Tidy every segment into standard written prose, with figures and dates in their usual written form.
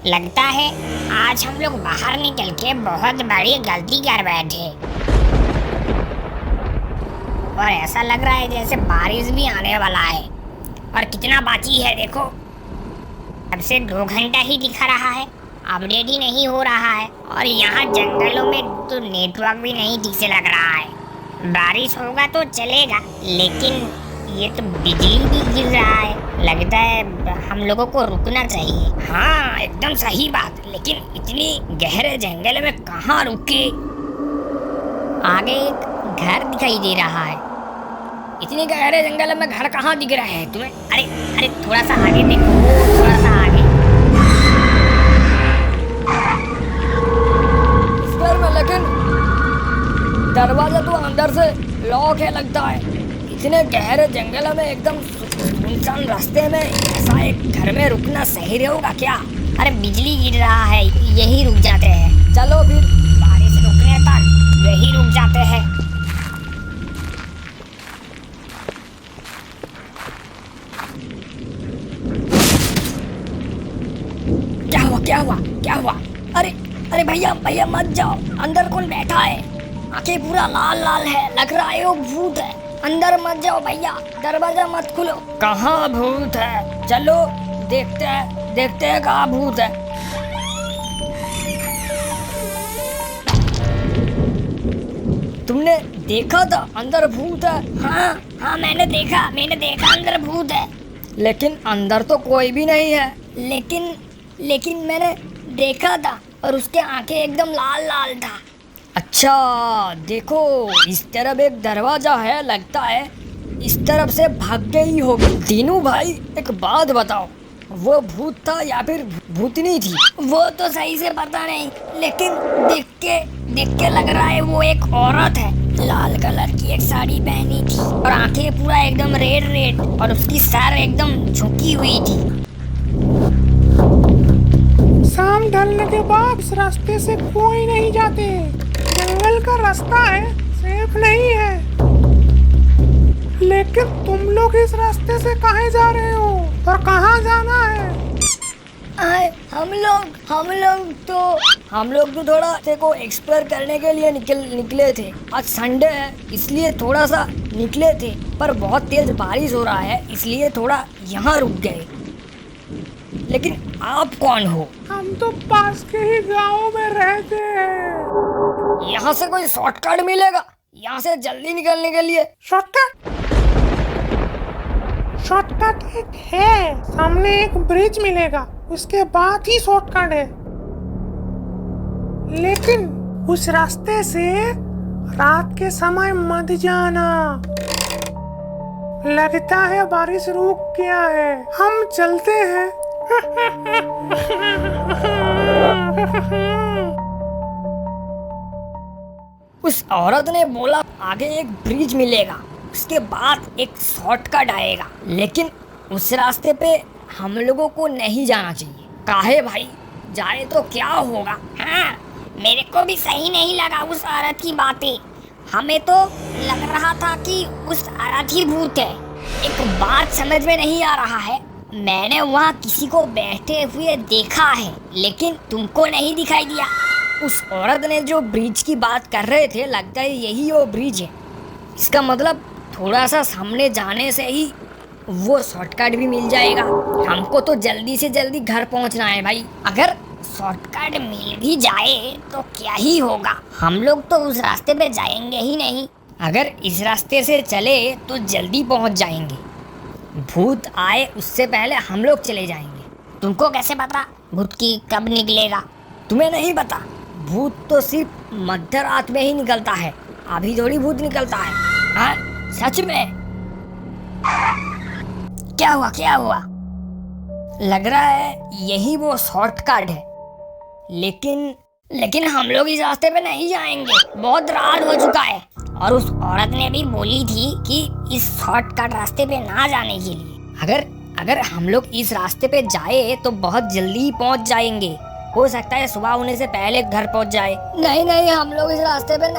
लगता है आज हम लोग बाहर निकल के बहुत बड़ी गलती कर बैठे और ऐसा लग रहा है जैसे बारिश भी आने वाला है। और कितना बाकी है देखो, अब से 2 घंटा ही दिखा रहा है, अपडेट ही नहीं हो रहा है। और यहाँ जंगलों में तो नेटवर्क भी नहीं ठीक से लग रहा है। बारिश होगा तो चलेगा, लेकिन ये तो बिजली भी गिर रहा है। लगता है हम लोगों को रुकना चाहिए। हाँ एकदम सही बात, लेकिन इतनी गहरे जंगल में कहाँ रुके। आगे एक घर दिखाई दे रहा है। इतने गहरे जंगल में घर कहाँ दिख रहा है तुम्हें? अरे अरे थोड़ा सा आगे देखो, थोड़ा सा आगे। इस घर में लेकिन दरवाजा तो अंदर से लॉक है लगता है। इतने गहरे जंगल में एकदम सुनसान रास्ते में ऐसा एक घर में रुकना सही रहेगा क्या? अरे बिजली गिर रहा है, यही रुक जाते हैं। चलो फिर बारिश रुकने तक यही रुक जाते हैं। क्या हुआ क्या हुआ क्या हुआ? अरे अरे भैया भैया मत जाओ, अंदर कौन बैठा है? आंखें पूरा लाल लाल है, लग रहा है वो भूत है। अंदर मत जाओ भैया, दरवाजा मत खोलो। कहाँ भूत है? चलो देखते हैं कहाँ भूत है। तुमने देखा था अंदर भूत है? हाँ मैंने देखा अंदर भूत है। लेकिन अंदर तो कोई भी नहीं है। लेकिन मैंने देखा था और उसके आंखें एकदम लाल लाल था। अच्छा देखो, इस तरफ एक दरवाजा है, लगता है इस तरफ से भाग गई होगी। तीनों भाई एक बात बताओ, वो भूत था या फिर भूतनी थी? वो तो सही से पता नहीं, लेकिन देख के लग रहा है वो एक औरत है। लाल कलर की एक साड़ी पहनी थी और आंखें पूरा एकदम रेड और उसकी सर एकदम झुकी हुई थी। शाम ढलने के बाद इस रास्ते से कोई नहीं जाते। जंगल का रास्ता है, सेफ नहीं है। लेकिन तुम लोग इस रास्ते से कहाँ जा रहे हो और कहाँ जाना है? हम लोग तो थोड़ा को एक्सप्लोर करने के लिए निकले थे। आज संडे है इसलिए थोड़ा सा निकले थे, पर बहुत तेज बारिश हो रहा है इसलिए थोड़ा यहाँ रुक गए। लेकिन आप कौन हो? हम तो पास के ही गांव में रहते हैं। यहाँ से कोई शॉर्टकट मिलेगा यहाँ से जल्दी निकलने के लिए? शॉर्टकट एक है, सामने एक ब्रिज मिलेगा, उसके बाद ही शॉर्टकट है। लेकिन उस रास्ते से रात के समय मत जाना। लगता है बारिश रुक गया है, हम चलते हैं। उस औरत ने बोला आगे एक ब्रिज मिलेगा, उसके बाद एक शॉर्टकट आएगा। लेकिन उस रास्ते पे हम लोगों को नहीं जाना चाहिए। काहे भाई, जाए तो क्या होगा? हाँ मेरे को भी सही नहीं लगा उस औरत की बातें। हमें तो लग रहा था कि उस औरत ही भूत है। एक बात समझ में नहीं आ रहा है, मैंने वहाँ किसी को बैठे हुए देखा है, लेकिन तुमको नहीं दिखाई दिया। उस औरत ने जो ब्रिज की बात कर रहे थे, लगता है यही वो ब्रिज है। इसका मतलब थोड़ा सा सामने जाने से ही वो शॉर्टकट भी मिल जाएगा। हमको तो जल्दी से जल्दी घर पहुंचना है भाई। अगर शॉर्टकट मिल भी जाए तो क्या ही होगा, हम लोग तो उस रास्ते पे जाएंगे ही नहीं। अगर इस रास्ते से चले तो जल्दी पहुंच जाएंगे। भूत आए उससे पहले हम लोग चले जाएंगे। तुमको कैसे पता भूत की कब निकलेगा? तुम्हें नहीं पता? भूत तो सिर्फ मध्य रात में ही निकलता है, अभी थोड़ी भूत निकलता है। हाँ सच में? क्या हुआ? लग रहा है यही वो शॉर्टकट है। लेकिन हम लोग इस रास्ते पे नहीं जाएंगे, बहुत रात हो चुका है। और उस औरत ने भी बोली थी कि इस शॉर्टकट रास्ते पे ना जाने के लिए। अगर हम लोग इस रास्ते पे जाए तो बहुत जल्दी पहुंच जाएंगे। हो सकता है सुबह होने से पहले घर पहुंच जाए। नहीं हम लोग इस रास्ते पे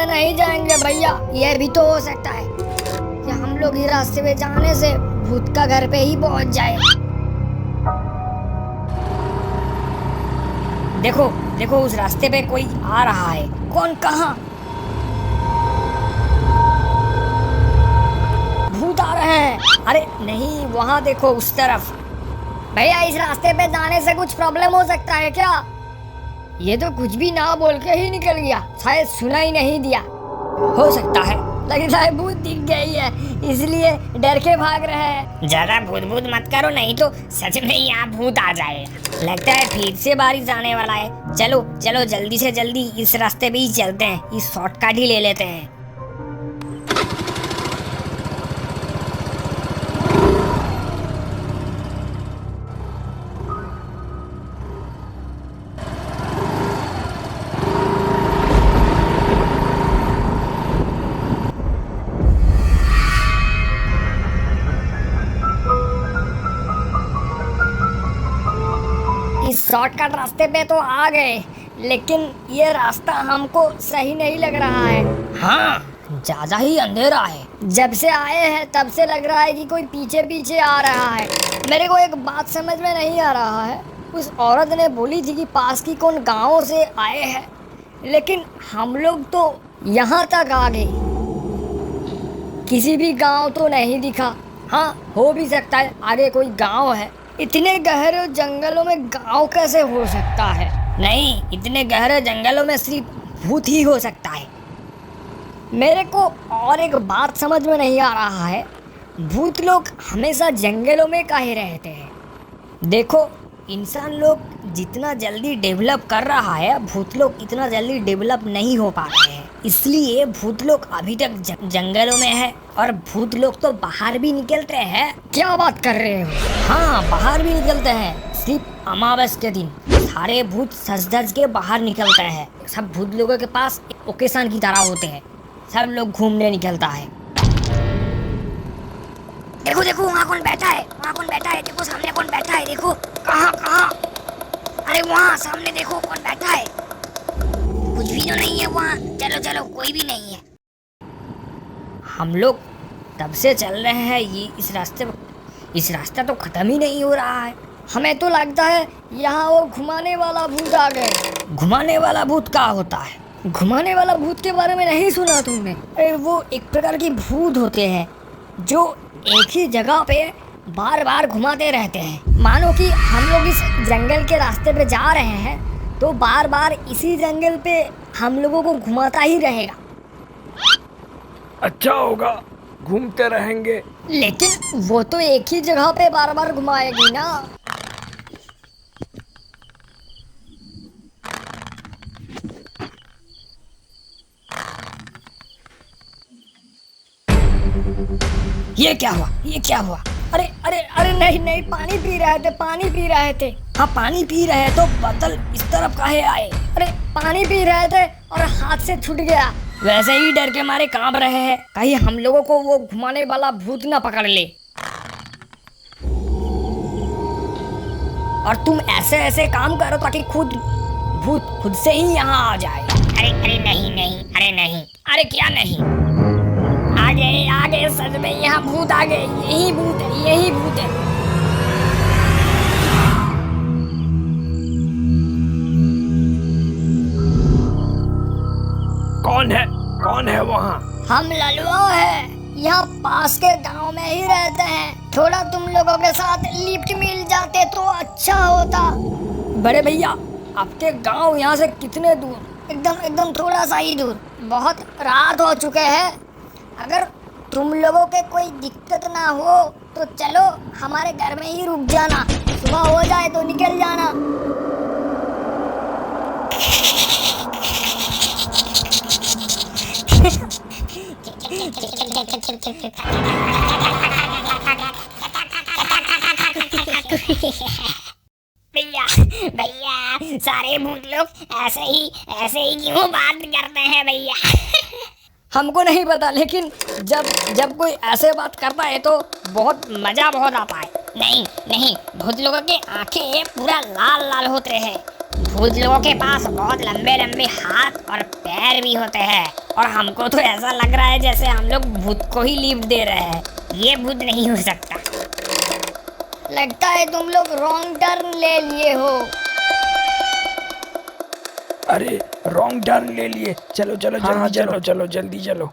नहीं जाएंगे भैया। ये भी तो हो सकता है कि हम लोग इस रास्ते पे जाने से भूत का घर पे ही पहुंच जाए। देखो देखो, उस रास्ते पे कोई आ रहा है। कौन? कहाँ? भूत आ रहे हैं। अरे नहीं, वहाँ देखो, उस तरफ। भैया, इस रास्ते पे जाने से कुछ प्रॉब्लम हो सकता है क्या? ये तो कुछ भी ना बोल के ही निकल गया, शायद सुना ही नहीं दिया। हो सकता है, लगता है भूत दिख गई है, इसलिए डर के भाग रहे हैं। ज्यादा भूत भूत मत करो, नहीं तो सच में यहाँ भूत आ जाएगा। लगता है फिर से बारिश आने वाला है। चलो चलो, जल्दी से जल्दी इस रास्ते पे ही चलते हैं, इस शॉर्टकट ही ले लेते हैं। इस शॉर्टकट रास्ते पे तो आ गए, लेकिन ये रास्ता हमको सही नहीं लग रहा है। हाँ, ज्यादा ही अंधेरा है। जब से आए हैं तब से लग रहा है कि कोई पीछे पीछे आ रहा है। मेरे को एक बात समझ में नहीं आ रहा है। उस औरत ने बोली थी कि पास की कौन गाँव से आए हैं, लेकिन हम लोग तो यहाँ तक आ गए, किसी भी गांव तो नहीं दिखा। हाँ, हो भी सकता है आगे कोई गांव है। इतने गहरे जंगलों में गांव कैसे हो सकता है? नहीं, इतने गहरे जंगलों में सिर्फ भूत ही हो सकता है। मेरे को और एक बात समझ में नहीं आ रहा है, भूत लोग हमेशा जंगलों में काहे रहते हैं? देखो, इंसान लोग जितना जल्दी डेवलप कर रहा है, भूत लोग इतना जल्दी डेवलप नहीं हो पा रहे हैं, इसलिए भूत लोग अभी तक जंगलों में है। और भूत लोग तो बाहर भी निकलते हैं। क्या बात कर रहे हो? हाँ, बाहर भी निकलते हैं। सिर्फ अमावस के दिन सारे भूत सज धज के बाहर निकलते हैं। सब भूत लोगों के पास ओकेशन की तरह होते हैं, सब लोग घूमने निकलता है। देखो देखो, वहाँ कौन बैठा है? वहाँ कौन बैठा है? देखो सामने कौन बैठा है, देखो। कहाँ कहाँ? अरे वहाँ सामने देखो कौन बैठा है। कुछ भी तो नहीं है वहाँ। चलो चलो, कोई भी नहीं है। हम लोग तब से चल रहे हैं इस रास्ता तो खत्म ही नहीं हो रहा है। हमें तो लगता है यहाँ वो घुमाने वाला भूत आ गए। घुमाने वाला भूत क्या होता है? घुमाने वाला भूत के बारे में नहीं सुना तुमने? अरे वो एक प्रकार के भूत होते हैं जो एक ही जगह पे बार बार घुमाते रहते हैं। मानो कि हम लोग इस जंगल के रास्ते पे जा रहे हैं तो बार बार इसी जंगल पे हम लोगों को घुमाता ही रहेगा। अच्छा होगा, घूमते रहेंगे। लेकिन वो तो एक ही जगह पे बार बार घुमाएगी ना। ये क्या हुआ? ये क्या हुआ? अरे अरे अरे, नहीं नहीं, पानी पी रहे थे। हाँ, पानी पी रहे तो बोतल इस तरफ काहे आए? अरे पानी पी रहे थे और हाथ से छूट गया। वैसे ही डर के मारे कांप रहे हैं, कहीं हम लोगों को वो घुमाने वाला भूत ना पकड़ ले। और तुम ऐसे ऐसे काम करो ताकि भूत खुद से ही यहाँ आ जाए। अरे अरे नहीं नहीं, अरे नहीं, अरे क्या नहीं? आगे सच में यहाँ भूत आ गए। यही भूत है। कौन है वहाँ? हम ललुआ है, यहाँ पास के गांव में ही रहते हैं। थोड़ा तुम लोगों के साथ लिफ्ट मिल जाते तो अच्छा होता। बड़े भैया, आपके गांव यहाँ से कितने दूर? एकदम थोड़ा सा ही दूर। बहुत रात हो चुके हैं, अगर तुम लोगों के कोई दिक्कत ना हो तो चलो हमारे घर में ही रुक जाना, सुबह हो जाए तो निकल जाना। भैया, सारे भूत लोग ऐसे ही क्यों बात करते हैं भैया? हमको नहीं पता, लेकिन जब कोई ऐसे बात करता है तो बहुत आता है। नहीं, भूत लोगों की आंखें पूरा लाल होते हैं। भूत लोगों के पास बहुत लंबे हाथ और पैर भी होते हैं, और हमको तो ऐसा लग रहा है जैसे हम लोग भूत को ही लिफ्ट दे रहे हैं। ये भूत नहीं हो सकता। लगता है तुम लोग रॉन्ग टर्न ले लिए हो। अरे रॉन्ग टर्न ले लिए। चलो चलो हाँ, जल्दी चलो, चलो जल्दी चलो।